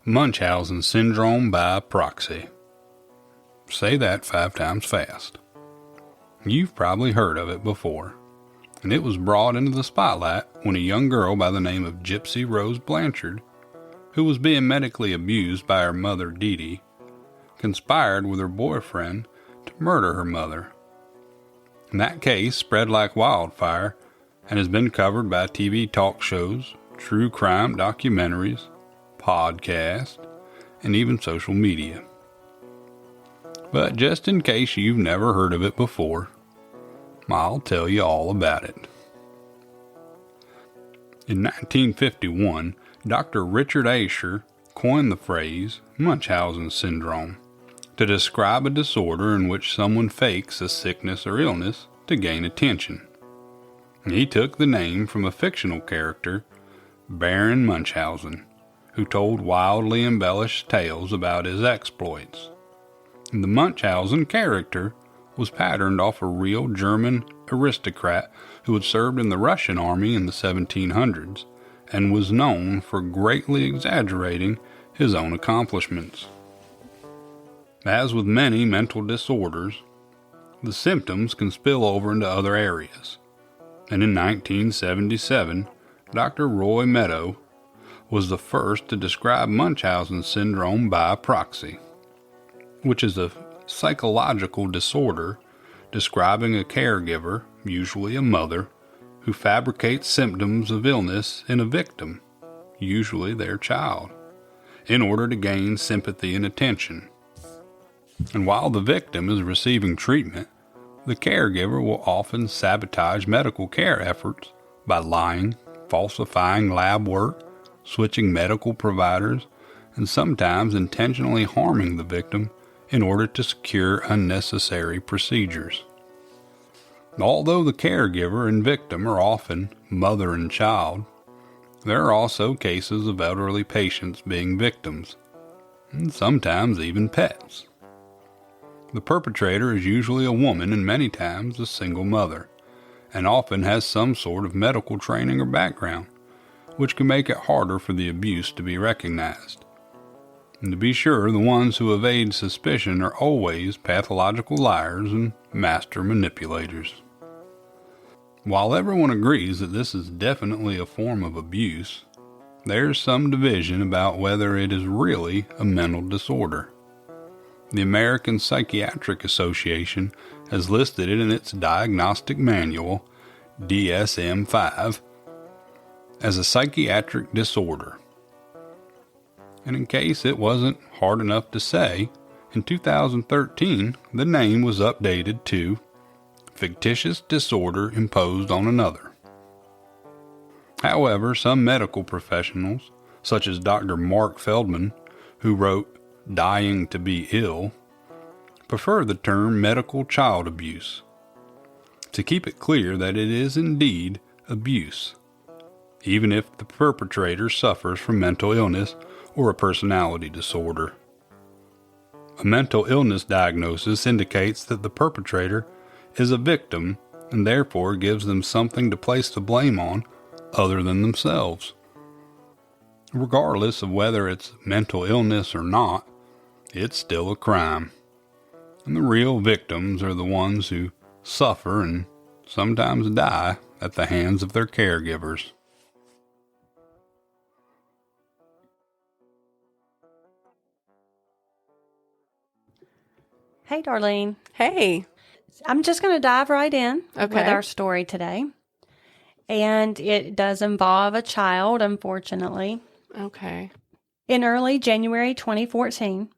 Munchausen syndrome by proxy. Say that 5 times fast. You've probably heard of it before, and it was brought into the spotlight when a young girl by the name of Gypsy Rose Blanchard, who was being medically abused by her mother Dee Dee, conspired with her boyfriend to murder her mother. And that case spread like wildfire and has been covered by TV talk shows, true crime documentaries, podcasts, and even social media. But just in case you've never heard of it before, I'll tell you all about it. In 1951, Dr. Richard Asher coined the phrase Munchausen syndrome to describe a disorder in which someone fakes a sickness or illness to gain attention. He took the name from a fictional character, Baron Munchausen, who told wildly embellished tales about his exploits. The Munchausen character was patterned off a real German aristocrat who had served in the Russian army in the 1700s and was known for greatly exaggerating his own accomplishments. As with many mental disorders, the symptoms can spill over into other areas. And in 1977, Dr. Roy Meadow was the first to describe Munchausen syndrome by proxy, which is a psychological disorder describing a caregiver, usually a mother, who fabricates symptoms of illness in a victim, usually their child, in order to gain sympathy and attention. And while the victim is receiving treatment, the caregiver will often sabotage medical care efforts by lying, falsifying lab work, switching medical providers, and sometimes intentionally harming the victim in order to secure unnecessary procedures. Although the caregiver and victim are often mother and child, there are also cases of elderly patients being victims, and sometimes even pets. The perpetrator is usually a woman and many times a single mother, and often has some sort of medical training or background, which can make it harder for the abuse to be recognized. And to be sure, the ones who evade suspicion are always pathological liars and master manipulators. While everyone agrees that this is definitely a form of abuse, there's some division about whether it is really a mental disorder. The American Psychiatric Association has listed it in its diagnostic manual, DSM-5, as a psychiatric disorder. And in case it wasn't hard enough to say, in 2013, the name was updated to fictitious disorder imposed on another. However, some medical professionals, such as Dr. Mark Feldman, who wrote Dying to be Ill, prefer the term medical child abuse, to keep it clear that it is indeed abuse, even if the perpetrator suffers from mental illness or a personality disorder. A mental illness diagnosis indicates that the perpetrator is a victim and therefore gives them something to place the blame on other than themselves. Regardless of whether it's mental illness or not, it's still a crime. And the real victims are the ones who suffer and sometimes die at the hands of their caregivers. Hey, Darlene. Hey. I'm just going to dive right in with Okay. our story today. And it does involve a child, unfortunately. Okay. In early January 2014,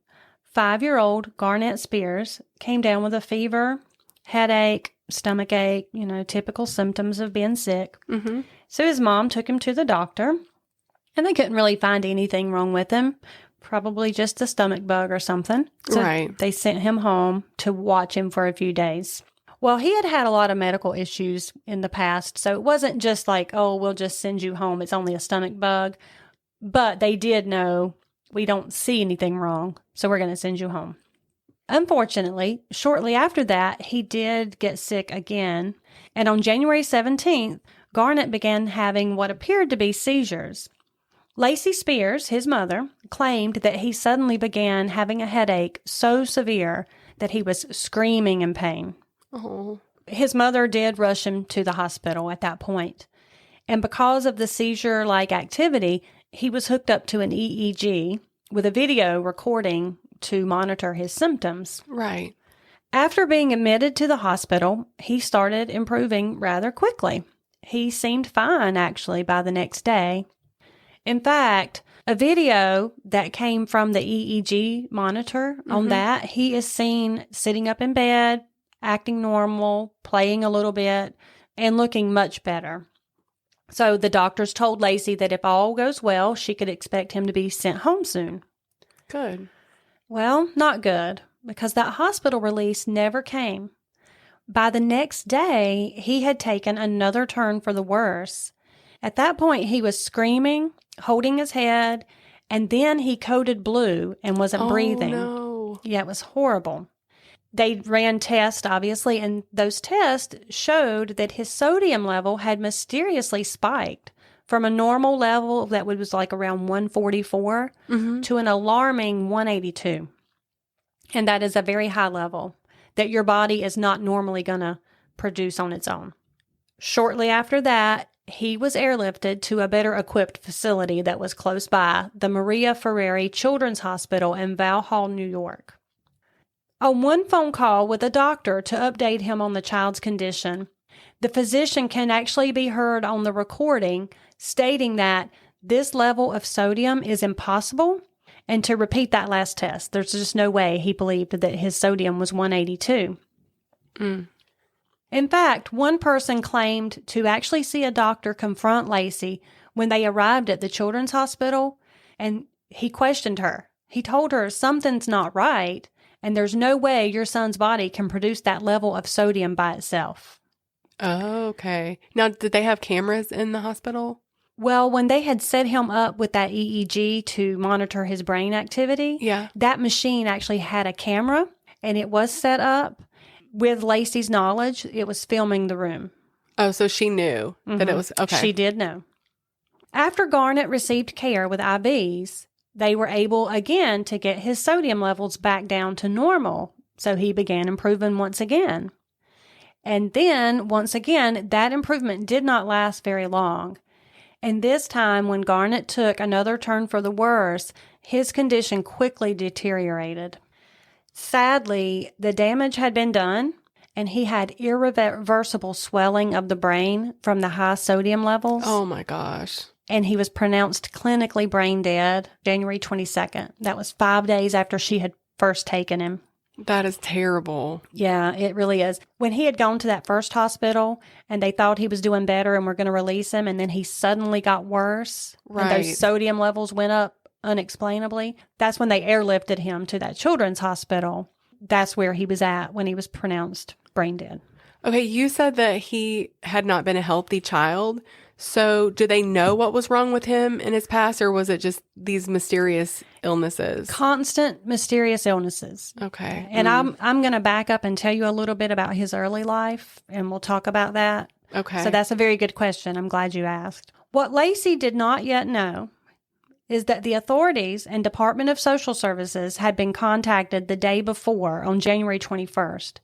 5-year-old Garnett Spears came down with a fever, headache, stomach ache, typical symptoms of being sick. Mm-hmm. So his mom took him to the doctor, and they couldn't really find anything wrong with him, probably just a stomach bug or something. So Right. they sent him home to watch him for a few days. Well, he had had a lot of medical issues in the past, so it wasn't just like, oh, we'll just send you home. It's only a stomach bug. But they did know, we don't see anything wrong, so we're going to send you home. Unfortunately, shortly after that, he did get sick again. And on January 17th, Garnett began having what appeared to be seizures. Lacey Spears, his mother, claimed that he suddenly began having a headache so severe that he was screaming in pain. Oh. His mother did rush him to the hospital at that point. And because of the seizure-like activity, he was hooked up to an EEG with a video recording to monitor his symptoms. Right. After being admitted to the hospital, he started improving rather quickly. He seemed fine, actually, by the next day. In fact, a video that came from the EEG monitor on that, he is seen sitting up in bed, acting normal, playing a little bit, and looking much better. So the doctors told Lacey that if all goes well, she could expect him to be sent home soon. Good. Well, not good, because that hospital release never came. By the next day, he had taken another turn for the worse. At that point, he was screaming, holding his head, and then he coded blue and wasn't breathing. No. Yeah, it was horrible. They ran tests, obviously, and those tests showed that his sodium level had mysteriously spiked from a normal level that was like around 144 to an alarming 182. And that is a very high level that your body is not normally going to produce on its own. Shortly after that, he was airlifted to a better equipped facility that was close by, the Maria Ferrari Children's Hospital in Valhall, New York. On one phone call with a doctor to update him on the child's condition, the physician can actually be heard on the recording stating that this level of sodium is impossible and to repeat that last test. There's just no way he believed that his sodium was 182. In fact, one person claimed to actually see a doctor confront Lacey when they arrived at the children's hospital, and he questioned her. He told her something's not right, and there's no way your son's body can produce that level of sodium by itself. Oh, okay. Now, did they have cameras in the hospital? Well, when they had set him up with that EEG to monitor his brain activity, that machine actually had a camera, and it was set up. With Lacey's knowledge, it was filming the room. Oh, so she knew that it was, okay. She did know. After Garnett received care with IVs, they were able again to get his sodium levels back down to normal, so he began improving once again. And then, once again, that improvement did not last very long. And this time, when Garnett took another turn for the worse, his condition quickly deteriorated. Sadly, the damage had been done, and he had irreversible swelling of the brain from the high sodium levels. Oh, my gosh. And he was pronounced clinically brain dead January 22nd. That was 5 days after she had first taken him. That is terrible. Yeah, it really is. When he had gone to that first hospital and they thought he was doing better and were going to release him, and then he suddenly got worse, and those sodium levels went up unexplainably, that's when they airlifted him to that children's hospital. That's where he was at when he was pronounced brain dead. Okay, you said that he had not been a healthy child. So do they know what was wrong with him in his past, or was it just these mysterious illnesses? Constant mysterious illnesses. Okay. And I'm going to back up and tell you a little bit about his early life, and we'll talk about that. Okay. So that's a very good question. I'm glad you asked. What Lacey did not yet know is that the authorities and Department of Social Services had been contacted the day before on January 21st.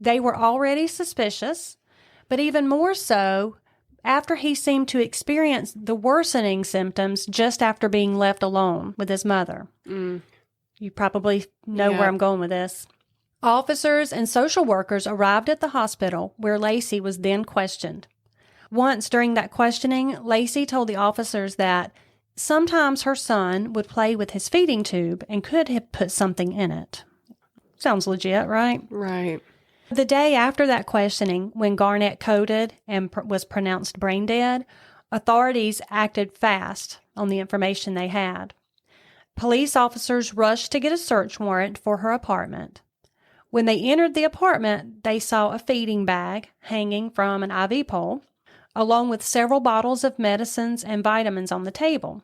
They were already suspicious, but even more so after he seemed to experience the worsening symptoms just after being left alone with his mother. You probably know where I'm going with this. Officers and social workers arrived at the hospital where Lacey was then questioned. Once during that questioning, Lacey told the officers that sometimes her son would play with his feeding tube and could have put something in it. Sounds legit, right? Right. The day after that questioning, when Garnett coded and was pronounced brain dead, authorities acted fast on the information they had. Police officers rushed to get a search warrant for her apartment. When they entered the apartment, they saw a feeding bag hanging from an IV pole, along with several bottles of medicines and vitamins on the table.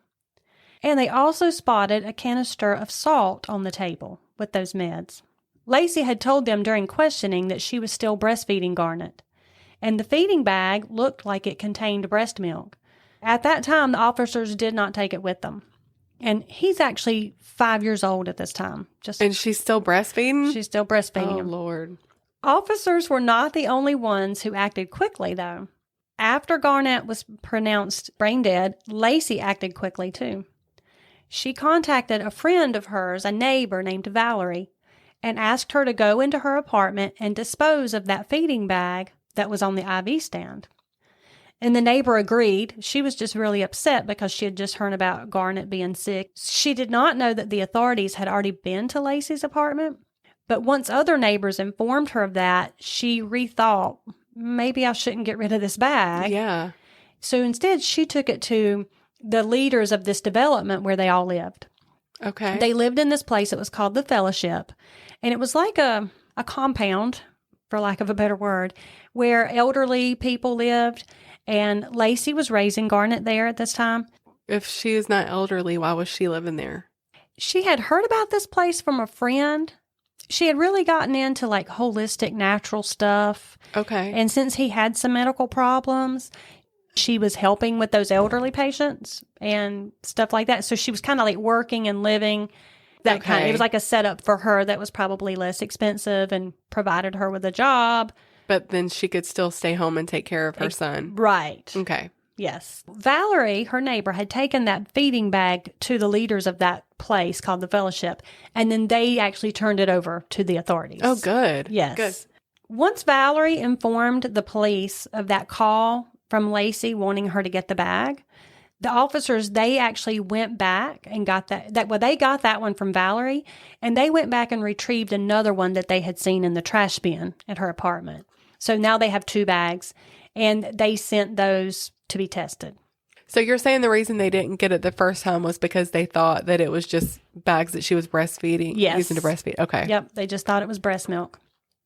And they also spotted a canister of salt on the table with those meds. Lacey had told them during questioning that she was still breastfeeding Garnett, and the feeding bag looked like it contained breast milk. At that time, the officers did not take it with them. And he's actually 5 years old at this time. And she's still breastfeeding? She's still breastfeeding him. Lord. Officers were not the only ones who acted quickly, though. After Garnett was pronounced brain dead, Lacey acted quickly, too. She contacted a friend of hers, a neighbor named Valerie, and asked her to go into her apartment and dispose of that feeding bag that was on the IV stand. And the neighbor agreed. She was just really upset because she had just heard about Garnett being sick. She did not know that the authorities had already been to Lacey's apartment. But once other neighbors informed her of that, she rethought, maybe I shouldn't get rid of this bag. Yeah. So instead, she took it to the leaders of this development where they all lived. Okay. They lived in this place. It was called the Fellowship. And it was like a compound, for lack of a better word, where elderly people lived. And Lacey was raising Garnett there at this time. If she is not elderly, why was she living there? She had heard about this place from a friend. She had really gotten into like holistic natural stuff. Okay. And since he had some medical problems, she was helping with those elderly patients and stuff like that. So she was kind of like working and living that kind of, it was like a setup for her that was probably less expensive and provided her with a job. But then she could still stay home and take care of her son. Right. Okay. Yes. Valerie, her neighbor, had taken that feeding bag to the leaders of that place called the Fellowship, and then they actually turned it over to the authorities. Oh, good. Yes. Good. Once Valerie informed the police of that call from Lacey wanting her to get the bag, the officers, they actually went back and got they got that one from Valerie, and they went back and retrieved another one that they had seen in the trash bin at her apartment. So now they have 2 bags, and they sent those to be tested. So you're saying the reason they didn't get it the first time was because they thought that it was just bags that she was breastfeeding, using to breastfeed. Okay. Yep, they just thought it was breast milk.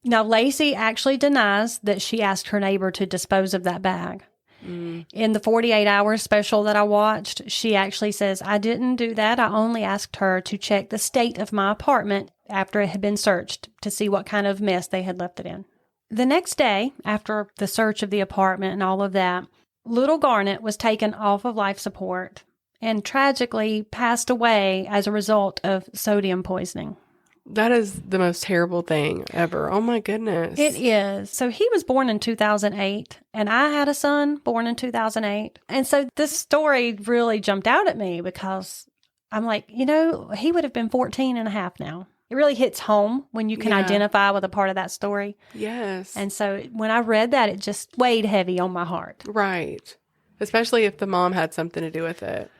Now, Lacey actually denies that she asked her neighbor to dispose of that bag. In the 48-hour special that I watched, she actually says, I didn't do that. I only asked her to check the state of my apartment after it had been searched to see what kind of mess they had left it in. The next day, after the search of the apartment and all of that, little Garnett was taken off of life support and tragically passed away as a result of sodium poisoning. That is the most terrible thing ever. Oh, my goodness. It is. So he was born in 2008, and I had a son born in 2008. And so this story really jumped out at me because I'm like, he would have been 14 and a half now. It really hits home when you can identify with a part of that story. Yes. And so when I read that, it just weighed heavy on my heart. Right. Especially if the mom had something to do with it.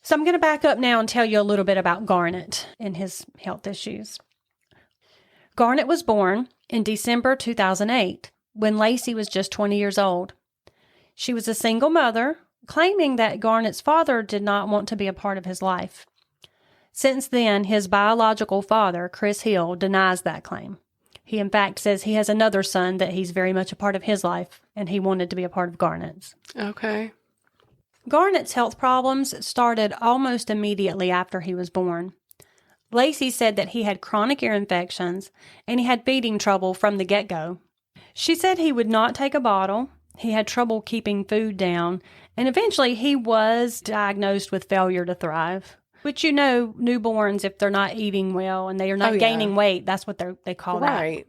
So I'm going to back up now and tell you a little bit about Garnett and his health issues. Garnett was born in December 2008 when Lacey was just 20 years old. She was a single mother, claiming that Garnett's father did not want to be a part of his life. Since then, his biological father, Chris Hill, denies that claim. He, in fact, says he has another son that he's very much a part of his life, and he wanted to be a part of Garnett's. Okay. Garnett's health problems started almost immediately after he was born. Lacey said that he had chronic ear infections, and he had feeding trouble from the get-go. She said he would not take a bottle, he had trouble keeping food down, and eventually he was diagnosed with failure to thrive. Which, newborns, if they're not eating well and they are not gaining weight, that's what they call that. Right.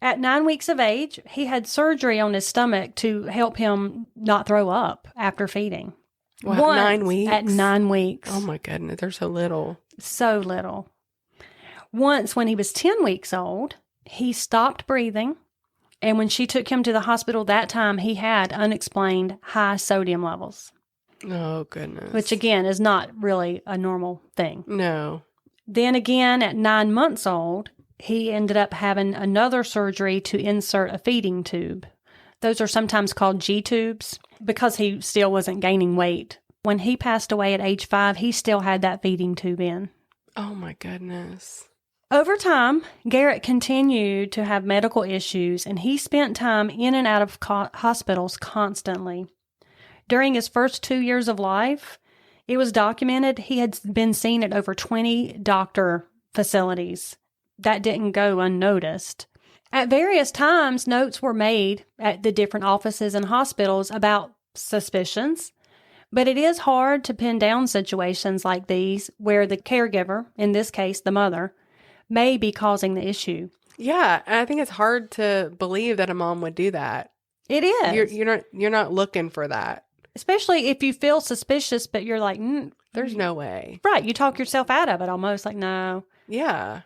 At 9 weeks of age, he had surgery on his stomach to help him not throw up after feeding. Wow, 9 weeks? At 9 weeks. Oh, my goodness. They're so little. So little. Once, when he was 10 weeks old, he stopped breathing. And when she took him to the hospital that time, he had unexplained high sodium levels. Oh, goodness. Which, again, is not really a normal thing. No. Then again, at 9 months old, he ended up having another surgery to insert a feeding tube. Those are sometimes called G-tubes because he still wasn't gaining weight. When he passed away at age 5, he still had that feeding tube in. Oh, my goodness. Over time, Garrett continued to have medical issues, and he spent time in and out of hospitals constantly. During his first 2 years of life, it was documented he had been seen at over 20 doctor facilities. That didn't go unnoticed. At various times, notes were made at the different offices and hospitals about suspicions. But it is hard to pin down situations like these where the caregiver, in this case the mother, may be causing the issue. Yeah, and I think it's hard to believe that a mom would do that. It is. You're not looking for that. Especially if you feel suspicious, but you're like, There's no way. Right. You talk yourself out of it almost, like, no. Yeah.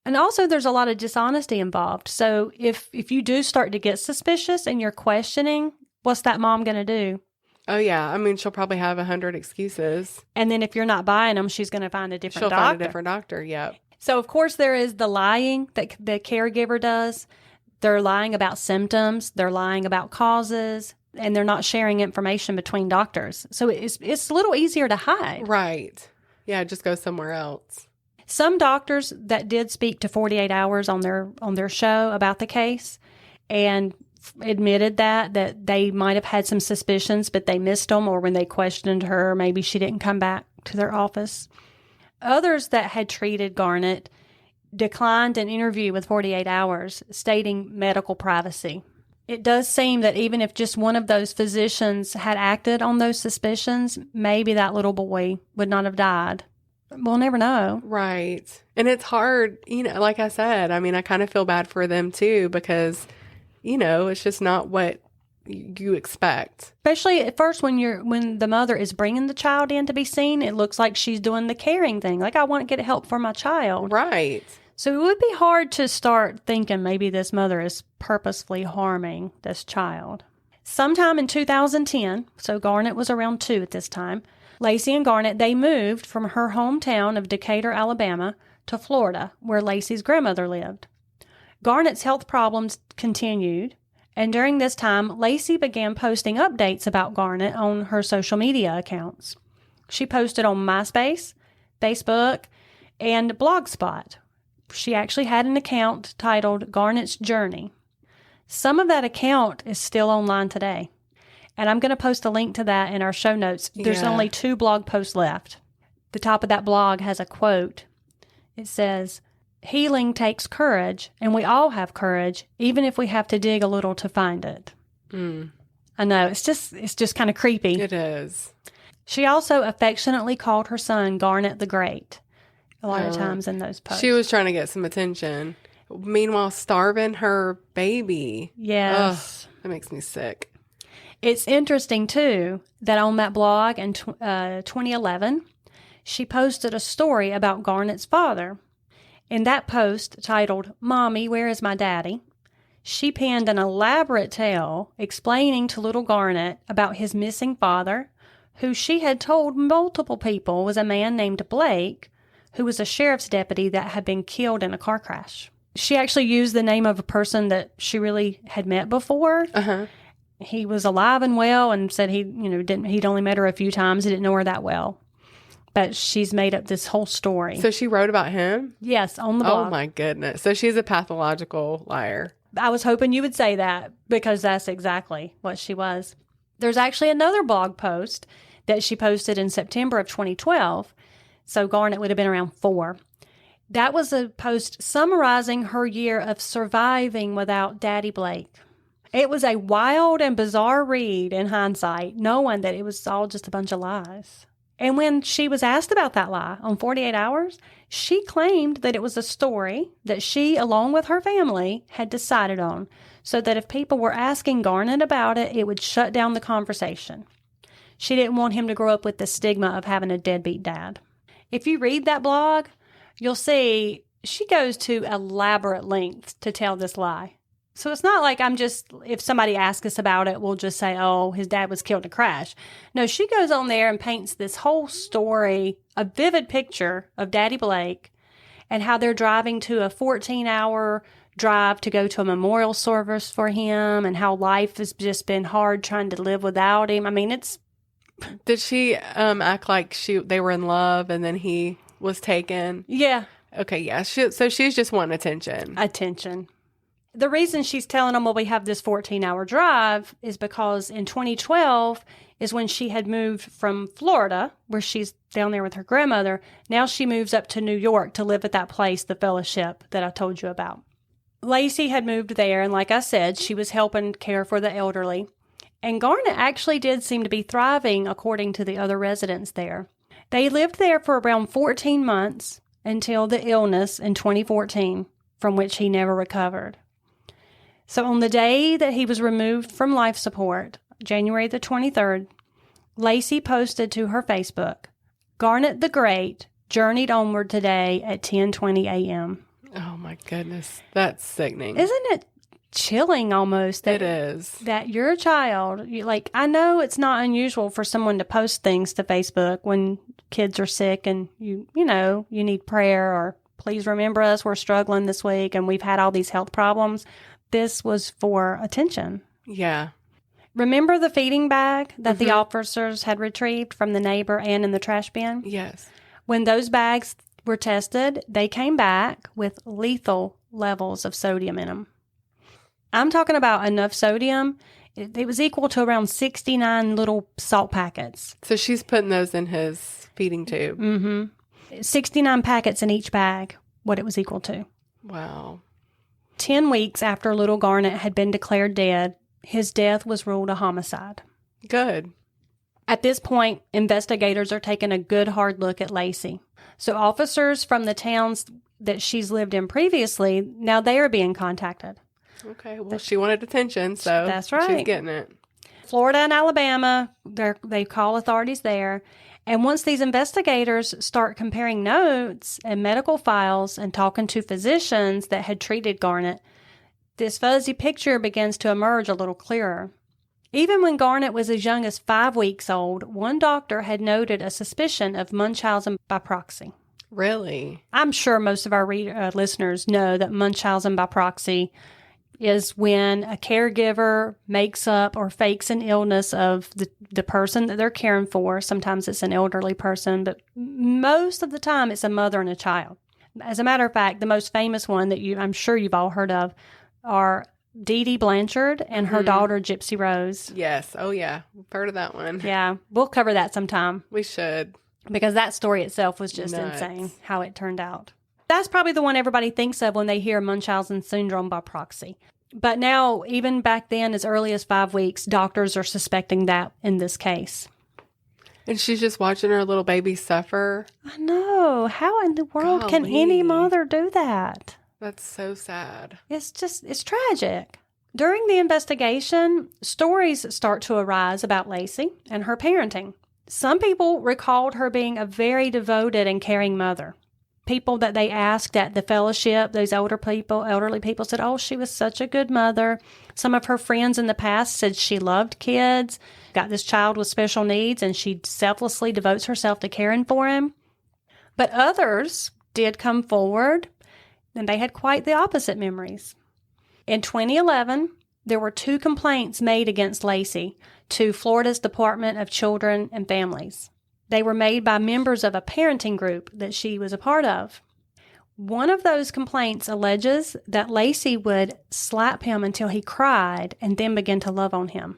And also there's a lot of dishonesty involved. So if you do start to get suspicious and you're questioning, what's that mom going to do? Oh, yeah. I mean, she'll probably have 100 excuses. And then if you're not buying them, she's going to find a different doctor. She'll find a different doctor, yep. So, of course, there is the lying that the caregiver does. They're lying about symptoms. They're lying about causes. And they're not sharing information between doctors. So it's a little easier to hide. Right. Yeah, just go somewhere else. Some doctors that did speak to 48 Hours on their show about the case and admitted that they might have had some suspicions, but they missed them, or when they questioned her, maybe she didn't come back to their office. Others that had treated Garnett declined an interview with 48 Hours, stating medical privacy. It does seem that even if just one of those physicians had acted on those suspicions, maybe that little boy would not have died. We'll never know. Right. And it's hard, like I said, I mean, I kind of feel bad for them too, because, it's just not what you expect. Especially at first when the mother is bringing the child in to be seen, it looks like she's doing the caring thing. Like, I want to get help for my child. Right. So it would be hard to start thinking maybe this mother is purposefully harming this child. Sometime in 2010, so Garnett was around 2 at this time, Lacey and Garnett, they moved from her hometown of Decatur, Alabama, to Florida, where Lacey's grandmother lived. Garnett's health problems continued, and during this time, Lacey began posting updates about Garnett on her social media accounts. She posted on MySpace, Facebook, and Blogspot. She actually had an account titled Garnett's Journey. Some of that account is still online today. And I'm going to post a link to that in our show notes. There's only 2 blog posts left. The top of that blog has a quote. It says, "Healing takes courage, and we all have courage, even if we have to dig a little to find it." I know, it's just kind of creepy. It is. She also affectionately called her son Garnett the Great. A lot of times in those posts. She was trying to get some attention. Meanwhile, starving her baby. Yes. Ugh, that makes me sick. It's interesting, too, that on that blog in 2011, she posted a story about Garnett's father. In that post, titled, "Mommy, Where is My Daddy?" she penned an elaborate tale explaining to little Garnett about his missing father, who she had told multiple people was a man named Blake, who was a sheriff's deputy that had been killed in a car crash. She actually used the name of a person that she really had met before. He was alive and well, and said he'd only met her a few times. He didn't know her that well. But she's made up this whole story. So she wrote about him? Yes, on the blog. Oh, my goodness. So she's a pathological liar. I was hoping you would say that, because that's exactly what she was. There's actually another blog post that she posted in September of 2012. So Garnett would have been around 4. That was a post summarizing her year of surviving without Daddy Blake. It was a wild and bizarre read in hindsight, knowing that it was all just a bunch of lies. And when she was asked about that lie on 48 Hours, she claimed that it was a story that she, along with her family, had decided on, so that if people were asking Garnett about it, it would shut down the conversation. She didn't want him to grow up with the stigma of having a deadbeat dad. If you read that blog, you'll see she goes to elaborate lengths to tell this lie. So it's not like if somebody asks us about it, we'll just say, oh, his dad was killed in a crash. No, she goes on there and paints this whole story, a vivid picture of Daddy Blake, and how they're driving to a 14-hour drive to go to a memorial service for him, and how life has just been hard trying to live without him. I mean, it's... Did she act like they were in love and then he was taken? Yeah. Okay, yeah. So she's just wanting attention. Attention. The reason she's telling them, well, we have this 14-hour drive, is because in 2012 is when she had moved from Florida, where she's down there with her grandmother. Now she moves up to New York to live at that place, the fellowship that I told you about. Lacey had moved there, and like I said, she was helping care for the elderly. And Garnett actually did seem to be thriving, according to the other residents there. They lived there for around 14 months until the illness in 2014, from which he never recovered. So on the day that he was removed from life support, January the 23rd, Lacey posted to her Facebook, "Garnett the Great journeyed onward today at 10:20 a.m." Oh my goodness. That's sickening. Isn't it chilling almost? It is. That your child, I know it's not unusual for someone to post things to Facebook when kids are sick and you need prayer or please remember us, we're struggling this week and we've had all these health problems. This was for attention. Yeah. Remember the feeding bag that the officers had retrieved from the neighbor and in the trash bin? Yes. When those bags were tested, they came back with lethal levels of sodium in them. I'm talking about enough sodium. It was equal to around 69 little salt packets. So she's putting those in his feeding tube. Mm-hmm. 69 packets in each bag, what it was equal to. Wow. 10 weeks after little Garnett had been declared dead, his death was ruled a homicide. Good. At this point, investigators are taking a good hard look at Lacey. So officers from the towns that she's lived in previously, now they are being contacted. Okay, well, she wanted attention, so that's right. She's getting it. Florida and Alabama, they call authorities there. And once these investigators start comparing notes and medical files and talking to physicians that had treated Garnett, this fuzzy picture begins to emerge a little clearer. Even when Garnett was as young as 5 weeks old, one doctor had noted a suspicion of Munchausen by proxy. Really? I'm sure most of our listeners know that Munchausen by proxy is when a caregiver makes up or fakes an illness of the person that they're caring for. Sometimes it's an elderly person, but most of the time it's a mother and a child. As a matter of fact, the most famous one that I'm sure you've all heard of are Dee Dee Blanchard and her daughter Gypsy Rose. Yes. Oh, yeah. We've heard of that one. Yeah. We'll cover that sometime. We should. Because that story itself was just insane, how it turned out. That's probably the one everybody thinks of when they hear Munchausen syndrome by proxy. But now, even back then, as early as 5 weeks, doctors are suspecting that in this case. And she's just watching her little baby suffer. I know. How in the world can any mother do that? That's so sad. It's tragic. During the investigation, stories start to arise about Lacey and her parenting. Some people recalled her being a very devoted and caring mother. People that they asked at the fellowship, those elderly people said, "Oh, she was such a good mother." Some of her friends in the past said she loved kids, got this child with special needs, and she selflessly devotes herself to caring for him. But others did come forward, and they had quite the opposite memories. In 2011, there were 2 complaints made against Lacey to Florida's Department of Children and Families. They were made by members of a parenting group that she was a part of. One of those complaints alleges that Lacey would slap him until he cried and then begin to love on him.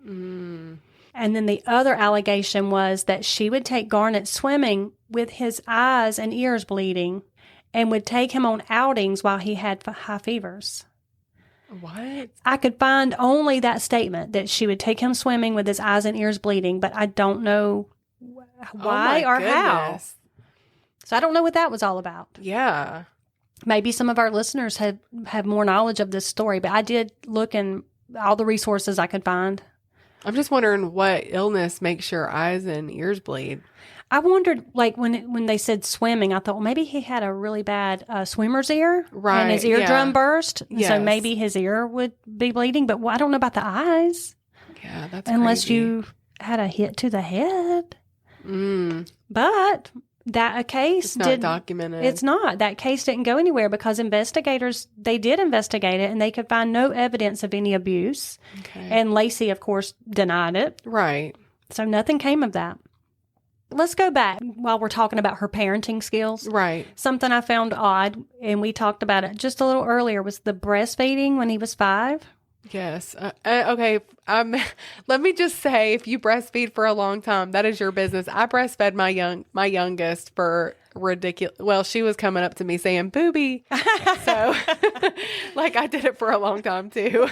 And then the other allegation was that she would take Garnett swimming with his eyes and ears bleeding and would take him on outings while he had high fevers. What? I could find only that statement that she would take him swimming with his eyes and ears bleeding, but I don't know why or how. So I don't know what that was all about. Yeah. Maybe some of our listeners have more knowledge of this story, but I did look in all the resources I could find. I'm just wondering what illness makes your eyes and ears bleed. I wondered, when they said swimming, I thought, well, maybe he had a really bad swimmer's ear. Right. And his eardrum burst. Yes. So maybe his ear would be bleeding. But I don't know about the eyes. Yeah, that's unless crazy. you had a hit to the head. But that case it's not documented. It's not. That case didn't go anywhere because investigators, they did investigate it and they could find no evidence of any abuse. Okay. And Lacey, of course, denied it. Right. So nothing came of that. Let's go back while we're talking about her parenting skills. Right. Something I found odd, and we talked about it just a little earlier, was the breastfeeding when he was 5. Yes. Okay. Let me just say, if you breastfeed for a long time, that is your business. I breastfed my youngest for ridiculous. Well, she was coming up to me saying booby. So like I did it for a long time too.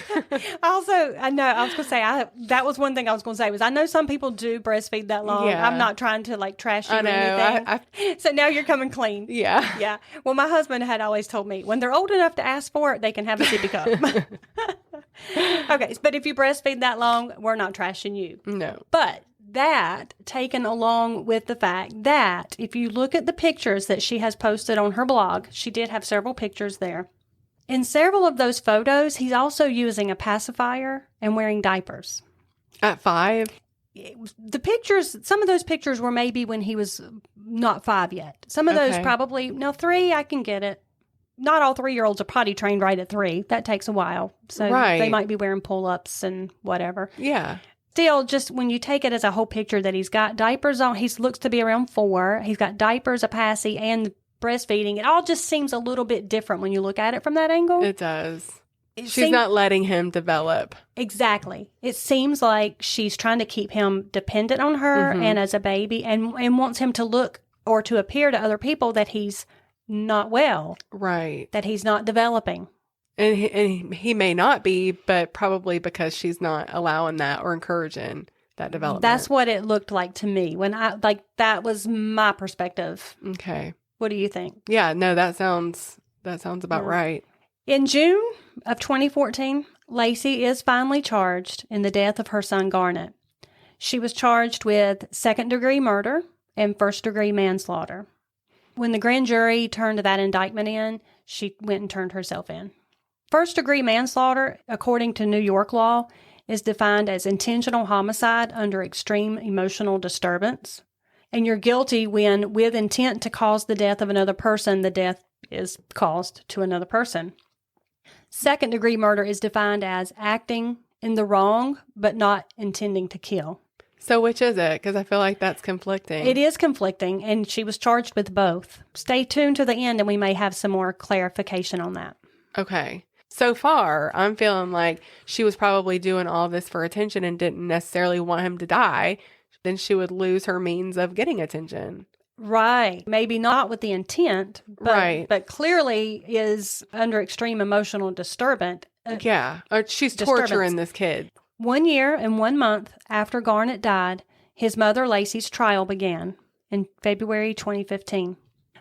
Also, I know I was going to say, that was one thing I was going to say was I know some people do breastfeed that long. Yeah. I'm not trying to like trash you I or know. anything. So now you're coming clean. Yeah. Yeah. Well, my husband had always told me when they're old enough to ask for it, they can have a sippy cup. Okay. But if you breastfeed that long, we're not trashing you. No. But that taken along with the fact that if you look at the pictures that she has posted on her blog, she did have several pictures there. In several of those photos, he's also using a pacifier and wearing diapers. At 5? The pictures, some of those pictures were maybe when he was not 5 yet. Some of those Okay. probably, no, 3, I can get it. Not all 3-year-olds are potty trained right at 3. That takes a while. So Right. they might be wearing pull-ups and whatever. Yeah. Still, just when you take it as a whole picture that he's got diapers on, he looks to be around 4. He's got diapers, a passy, and breastfeeding. It all just seems a little bit different when you look at it from that angle. It does. It She's not letting him develop. Exactly. It seems like she's trying to keep him dependent on her and as a baby and wants him to look or to appear to other people that he's not well, Right. that he's not developing. And he may not be, but probably because she's not allowing that or encouraging that development. That's what it looked like to me when that was my perspective. Okay. What do you think? Yeah, no, that sounds about right. In June of 2014, Lacey is finally charged in the death of her son Garnett. She was charged with second-degree murder and first-degree manslaughter. When the grand jury turned that indictment in, she went and turned herself in. First-degree manslaughter, according to New York law, is defined as intentional homicide under extreme emotional disturbance. And you're guilty when, with intent to cause the death of another person, the death is caused to another person. Second-degree murder is defined as acting in the wrong, but not intending to kill. So which is it? Because I feel like that's conflicting. It is conflicting, and she was charged with both. Stay tuned to the end, and we may have some more clarification on that. Okay. So far, I'm feeling like she was probably doing all this for attention and didn't necessarily want him to die. Then she would lose her means of getting attention. Right. Maybe not with the intent, Right. but clearly is under extreme emotional disturbance. Yeah. Or she's Disturbance. torturing this kid. 1 year and 1 month after Garnett died, his mother Lacey's trial began in February 2015.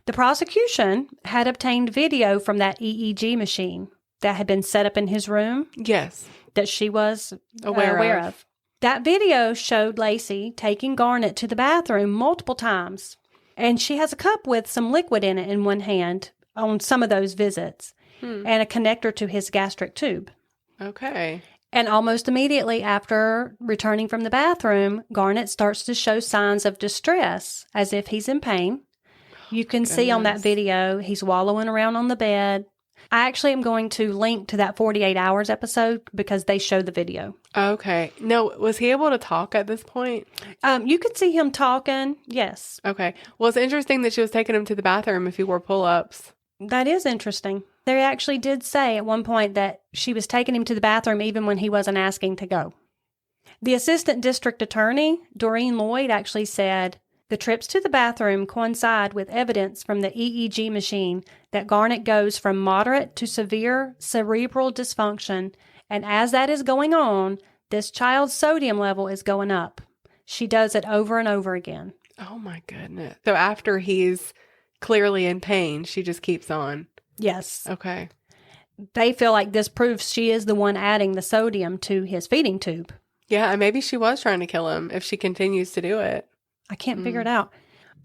The prosecution had obtained video from that EEG machine that had been set up in his room Yes. that she was Aware of. That video showed Lacey taking Garnett to the bathroom multiple times. And she has a cup with some liquid in it in one hand on some of those visits and a connector to his gastric tube. Okay. And almost immediately after returning from the bathroom, Garnett starts to show signs of distress as if he's in pain. You can see on that video, he's wallowing around on the bed. I actually am going to link to that 48 Hours episode because they show the video. Okay. No, was he able to talk at this point? You could see him talking. Yes. Okay. Well, it's interesting that she was taking him to the bathroom if he wore pull-ups. That is interesting. They actually did say at one point that she was taking him to the bathroom even when he wasn't asking to go. The assistant district attorney, Doreen Lloyd, actually said, the trips to the bathroom coincide with evidence from the EEG machine that Garnett goes from moderate to severe cerebral dysfunction, and as that is going on, this child's sodium level is going up. She does it over and over again. Oh, my goodness. So after he's clearly in pain, she just keeps on. Yes. Okay. They feel like this proves she is the one adding the sodium to his feeding tube. Yeah, and maybe she was trying to kill him if she continues to do it. I can't figure it out.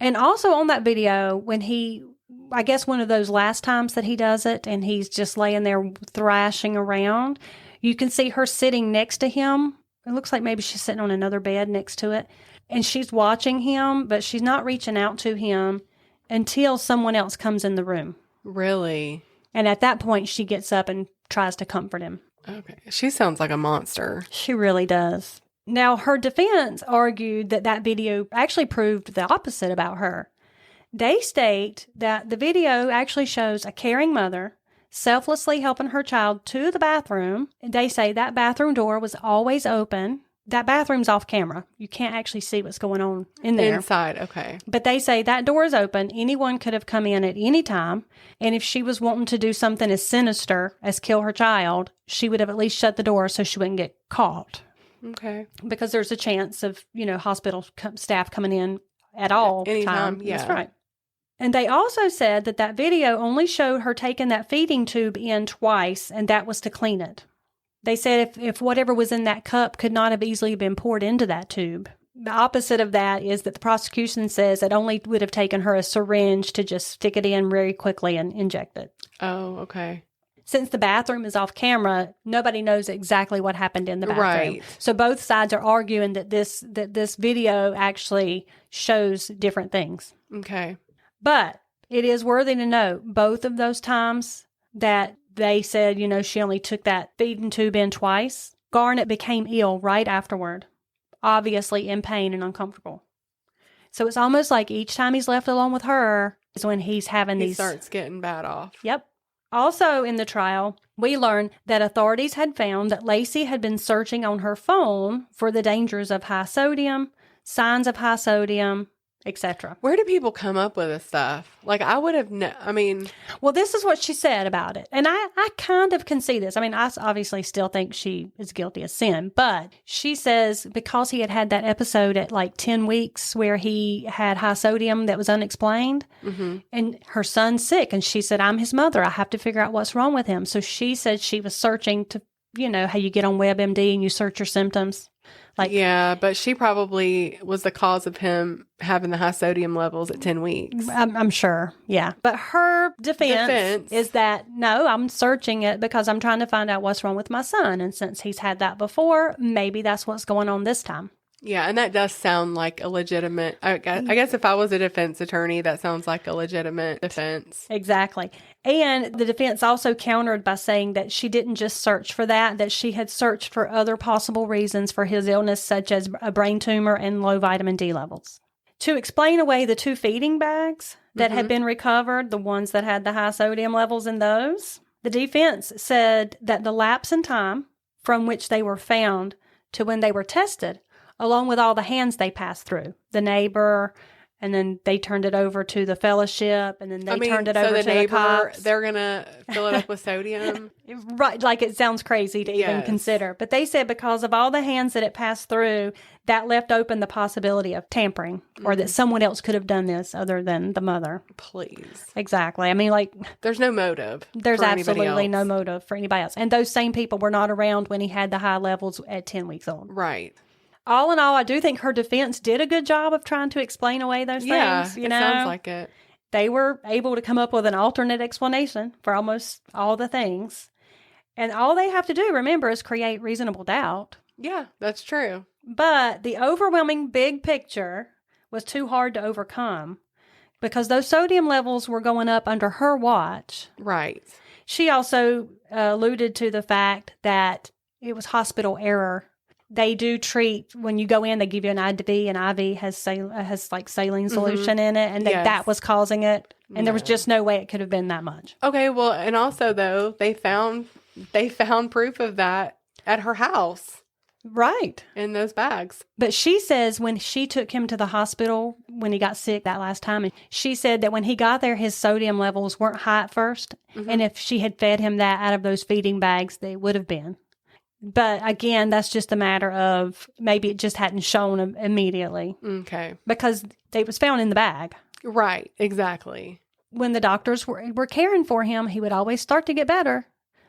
And also on that video, when I guess one of those last times that he does it and he's just laying there thrashing around, you can see her sitting next to him. It looks like maybe she's sitting on another bed next to it. And she's watching him, but she's not reaching out to him until someone else comes in the room. Really? And at that point, she gets up and tries to comfort him. Okay. She sounds like a monster. She really does. Now, her defense argued that video actually proved the opposite about her. They state that the video actually shows a caring mother selflessly helping her child to the bathroom. They say that bathroom door was always open That bathroom's off camera. You can't actually see what's going on in there. Inside, okay. But they say that door is open. Anyone could have come in at any time. And if she was wanting to do something as sinister as kill her child, she would have at least shut the door so she wouldn't get caught. Okay. Because there's a chance of, hospital staff coming in at all anytime, time. yeah. That's right. And they also said that video only showed her taking that feeding tube in twice, and that was to clean it. They said if whatever was in that cup could not have easily been poured into that tube. The opposite of that is that the prosecution says it only would have taken her a syringe to just stick it in very quickly and inject it. Oh, okay. Since the bathroom is off camera, nobody knows exactly what happened in the bathroom. Right. So both sides are arguing that this video actually shows different things. Okay. But it is worthy to note, both of those times that they said, she only took that feeding tube in twice, Garnett became ill right afterward, obviously in pain and uncomfortable. So it's almost like each time he's left alone with her is when he's having He starts getting bad off. Yep. Also in the trial, we learned that authorities had found that Lacey had been searching on her phone for the dangers of high sodium, signs of high sodium, etc. Where do people come up with this stuff? Like, I would have, Well, this is what she said about it. And I kind of can see this. I obviously still think she is guilty of sin. But she says because he had that episode at like 10 weeks where he had high sodium that was unexplained. Mm-hmm. And her son's sick. And she said, I'm his mother. I have to figure out what's wrong with him. So she said she was searching to, how you get on WebMD and you search your symptoms. Yeah, but she probably was the cause of him having the high sodium levels at 10 weeks. I'm sure, yeah. But her defense is that, no, I'm searching it because I'm trying to find out what's wrong with my son. And since he's had that before, maybe that's what's going on this time. Yeah, and that does sound like a legitimate, I guess if I was a defense attorney, that sounds like a legitimate defense. Exactly. And the defense also countered by saying that she didn't just search for that she had searched for other possible reasons for his illness, such as a brain tumor and low vitamin D levels. To explain away the 2 feeding bags that had been recovered, the ones that had the high sodium levels in those, the defense said that the lapse in time from which they were found to when they were tested, along with all the hands they passed through, the neighbor, and then they turned it over to the fellowship, and then they turned it over to the cops. They're going to fill it up with sodium? Right, like it sounds crazy to even consider. But they said because of all the hands that it passed through, that left open the possibility of tampering, or that someone else could have done this other than the mother. Please. Exactly. There's no motive. There's absolutely no motive for anybody else. And those same people were not around when he had the high levels at 10 weeks old. Right. All in all, I do think her defense did a good job of trying to explain away those things. Yeah, it sounds like it. They were able to come up with an alternate explanation for almost all the things. And all they have to do, remember, is create reasonable doubt. Yeah, that's true. But the overwhelming big picture was too hard to overcome because those sodium levels were going up under her watch. Right. She also alluded to the fact that it was hospital error. They do treat, when you go in, they give you an IV. An IV has like saline solution in it, and that was causing it. And there was just no way it could have been that much. Okay, well, and also, though, they found proof of that at her house. Right. In those bags. But she says when she took him to the hospital when he got sick that last time, and she said that when he got there, his sodium levels weren't high at first. Mm-hmm. And if she had fed him that out of those feeding bags, they would have been. But again, that's just a matter of maybe it just hadn't shown immediately. Okay. Because it was found in the bag. Right, exactly. When the doctors were caring for him, he would always start to get better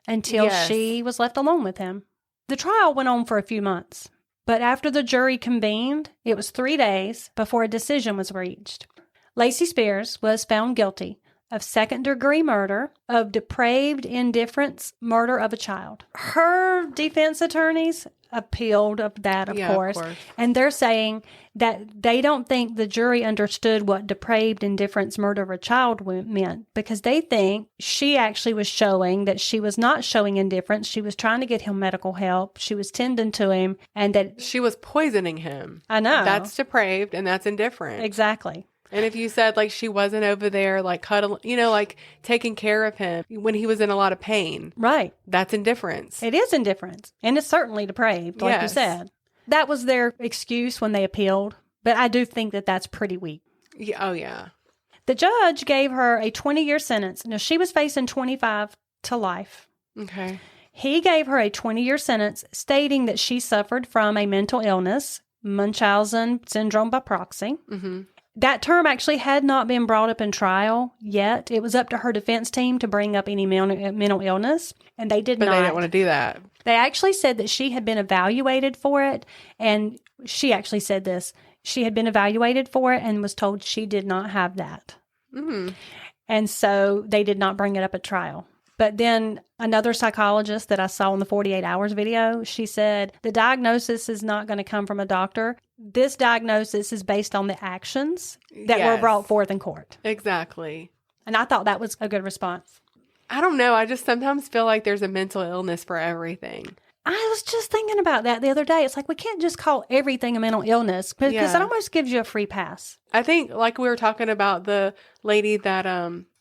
until she was left alone with him. The trial went on for a few months, but after the jury convened, it was 3 days before a decision was reached. Lacey Spears was found guilty of second-degree murder, of depraved indifference, murder of a child. Her defense attorneys appealed of that, of course. And they're saying that they don't think the jury understood what depraved indifference, murder of a child meant, because they think she actually was showing that she was not showing indifference. She was trying to get him medical help. She was tending to him, and that she was poisoning him. I know. That's depraved, and that's indifferent. Exactly. And if you said, like, she wasn't over there, like, cuddling, like, taking care of him when he was in a lot of pain. Right. That's indifference. It is indifference. And it's certainly depraved, like you said. That was their excuse when they appealed, but I do think that that's pretty weak. Yeah, oh, yeah. The judge gave her a 20-year sentence. Now, she was facing 25 to life. Okay. He gave her a 20-year sentence, stating that she suffered from a mental illness, Munchausen syndrome by proxy. Mm-hmm. That term actually had not been brought up in trial yet. It was up to her defense team to bring up any mental illness, and they did not. But they didn't want to do that. They actually said that she had been evaluated for it, and she actually said this. She had been evaluated for it and was told she did not have that. Mm. And so they did not bring it up at trial. But then another psychologist that I saw in the 48 Hours video, she said, the diagnosis is not going to come from a doctor. This diagnosis is based on the actions that were brought forth in court. Exactly. And I thought that was a good response. I don't know. I just sometimes feel like there's a mental illness for everything. I was just thinking about that the other day. It's like we can't just call everything a mental illness because it almost gives you a free pass. I think like we were talking about the lady that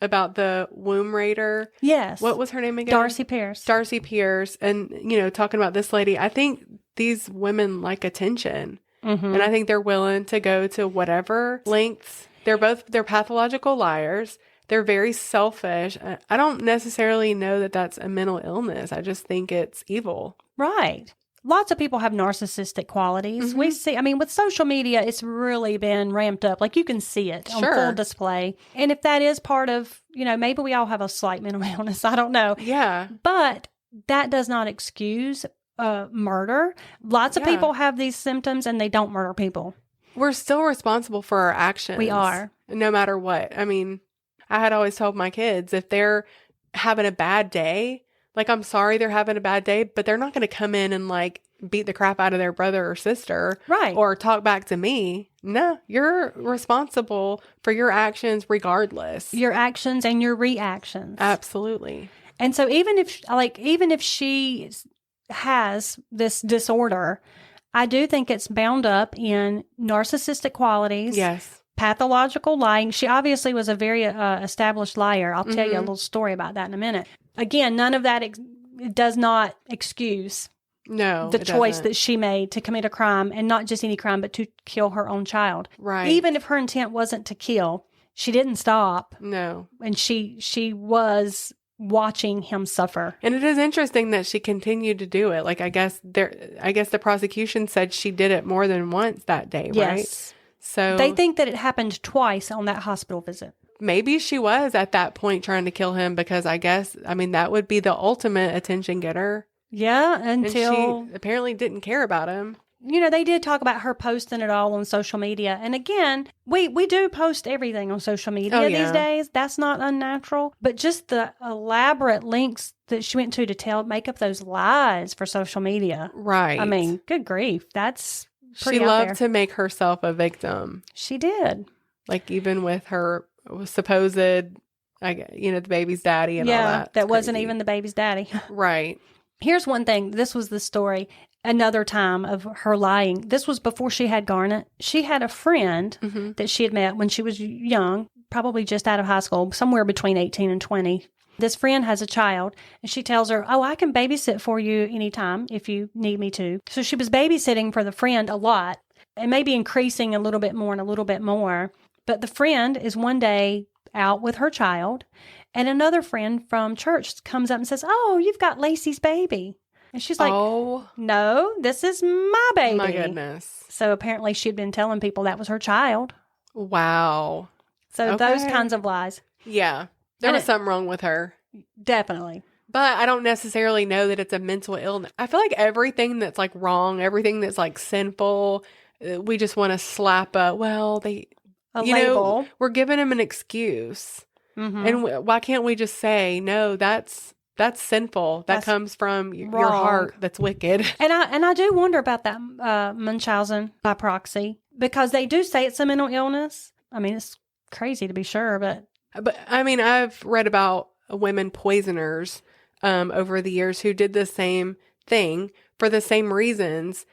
about the womb raider. Yes. What was her name again? Darcy Pierce. Darcy Pierce. And, talking about this lady, I think these women like attention. Mm-hmm. And I think they're willing to go to whatever lengths. They're pathological liars. They're very selfish. I don't necessarily know that that's a mental illness. I just think it's evil. Right. Lots of people have narcissistic qualities. Mm-hmm. We see, with social media, it's really been ramped up. Like you can see it on full display. And if that is part of, maybe we all have a slight mental illness. I don't know. Yeah. But that does not excuse murder. Lots of people have these symptoms and they don't murder people. We're still responsible for our actions. We are. No matter what. I had always told my kids, if they're having a bad day, like, I'm sorry they're having a bad day, but they're not going to come in and, like, beat the crap out of their brother or sister. Right. Or talk back to me. No, you're responsible for your actions regardless. Your actions and your reactions. Absolutely. And so even if she has this disorder, I do think it's bound up in narcissistic qualities. Yes. Pathological lying. She obviously was a very established liar. I'll tell you a little story about that in a minute. Again, none of that it does not excuse the choice that she made to commit a crime, and not just any crime, but to kill her own child. Right. Even if her intent wasn't to kill, she didn't stop. No. And she was watching him suffer. And it is interesting that she continued to do it. Like, I guess the prosecution said she did it more than once that day, right? Yes. So they think that it happened twice on that hospital visit. Maybe she was at that point trying to kill him because that would be the ultimate attention getter. Yeah, until and she apparently didn't care about him. They did talk about her posting it all on social media. And again, we do post everything on social media these days. That's not unnatural. But just the elaborate links that she went to make up those lies for social media. Right. Good grief. That's she pretty loved to make herself a victim. She did. Like, even with her supposed, the baby's daddy and all that. That wasn't even the baby's daddy. Right. Here's one thing. This was the story. Another time of her lying. This was before she had Garnett. She had a friend that she had met when she was young, probably just out of high school, somewhere between 18 and 20. This friend has a child, and she tells her, I can babysit for you anytime if you need me to. So she was babysitting for the friend a lot, and maybe increasing a little bit more and a little bit more. But the friend is one day out with her child, and another friend from church comes up and says, you've got Lacey's baby. And she's like, no, this is my baby. My goodness. So apparently she'd been telling people that was her child. Wow. So those kinds of lies. Yeah. There was something wrong with her. Definitely. But I don't necessarily know that it's a mental illness. I feel like everything that's like wrong, everything that's like sinful, we just want to slap a label. We're giving him an excuse. Mm-hmm. And why can't we just say, no, that's sinful. That comes from your heart. That's wicked. And I do wonder about that Munchausen by proxy, because they do say it's a mental illness. It's crazy to be sure, but I've read about women poisoners over the years who did the same thing for the same reasons.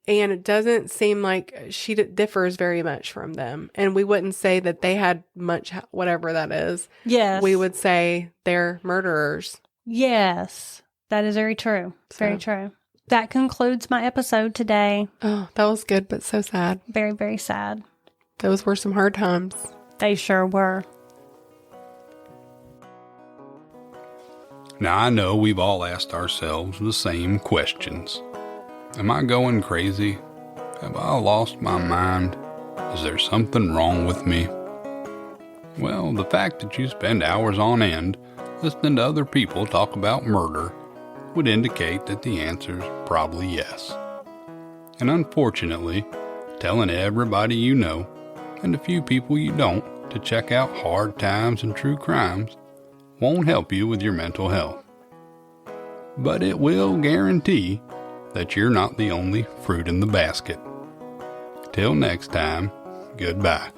And it doesn't seem like she differs very much from them. And we wouldn't say that they had much, whatever that is. Yes. We would say they're murderers. Yes. That is very true. Very true. that concludes my episode today. Oh, that was good, but so sad. Very, very sad. Those were some hard times. They sure were. Now, I know we've all asked ourselves the same questions. Am I going crazy? Have I lost my mind? Is there something wrong with me? Well, the fact that you spend hours on end listening to other people talk about murder would indicate that the answer's probably yes. And unfortunately, telling everybody you know, and a few people you don't, to check out hard times and true crimes won't help you with your mental health. But it will guarantee that you're not the only fruit in the basket. Till next time, goodbye.